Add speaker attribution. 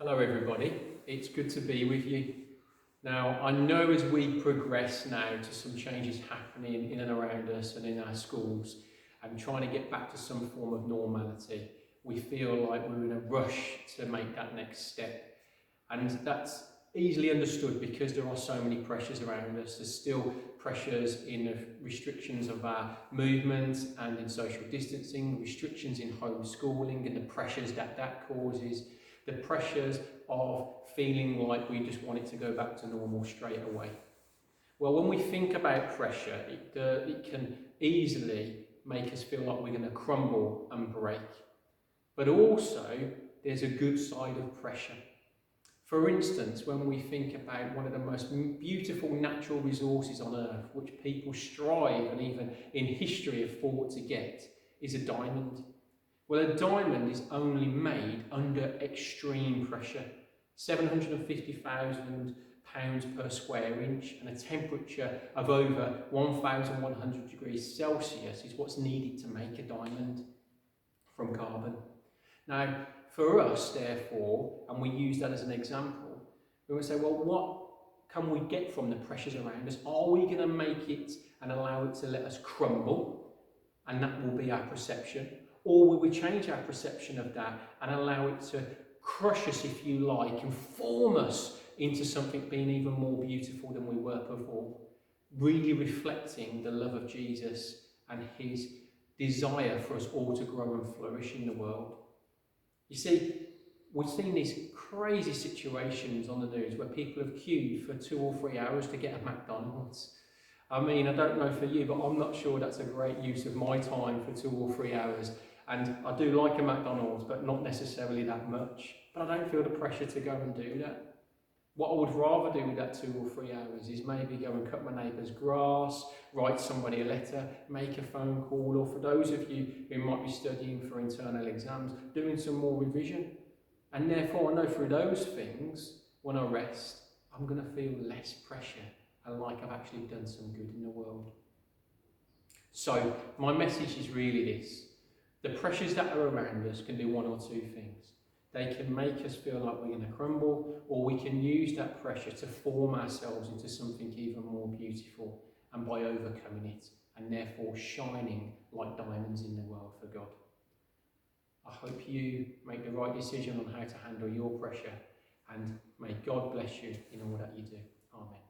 Speaker 1: Hello everybody, it's good to be with you. Now I know as we progress now to some changes happening in and around us and in our schools and trying to get back to some form of normality, we feel like we're in a rush to make that next step. And that's easily understood because there are so many pressures around us. There's still pressures in the restrictions of our movement and in social distancing, restrictions in homeschooling and the pressures that causes, the pressures of feeling like we just want it to go back to normal straight away. Well, when we think about pressure, it can easily make us feel like we're going to crumble and break. But also, there's a good side of pressure. For instance, when we think about one of the most beautiful natural resources on earth, which people strive and even in history have fought to get, is a diamond. Well, a diamond is only made under extreme pressure, 750,000 pounds per square inch, and a temperature of over 1,100 degrees Celsius is what's needed to make a diamond from carbon. Now, for us, therefore, and we use that as an example, we would say, well, what can we get from the pressures around us? Are we going to make it and allow it to let us crumble, and that will be our perception? Or will we change our perception of that and allow it to crush us, if you like, and form us into something being even more beautiful than we were before, really reflecting the love of Jesus and his desire for us all to grow and flourish in the world? You see, we've seen these crazy situations on the news where people have queued for 2 or 3 hours to get a McDonald's. I mean, I don't know for you, but I'm not sure that's a great use of my time for 2 or 3 hours. And I do like a McDonald's, but not necessarily that much. But I don't feel the pressure to go and do that. What I would rather do with that 2 or 3 hours is maybe go and cut my neighbour's grass, write somebody a letter, make a phone call, or for those of you who might be studying for internal exams, doing some more revision. And therefore I know through those things, when I rest, I'm going to feel less pressure and like I've actually done some good in the world. So my message is really this. The pressures that are around us can do one or two things. They can make us feel like we're going to crumble, or we can use that pressure to form ourselves into something even more beautiful, and by overcoming it, and therefore shining like diamonds in the world for God. I hope you make the right decision on how to handle your pressure, and may God bless you in all that you do. Amen.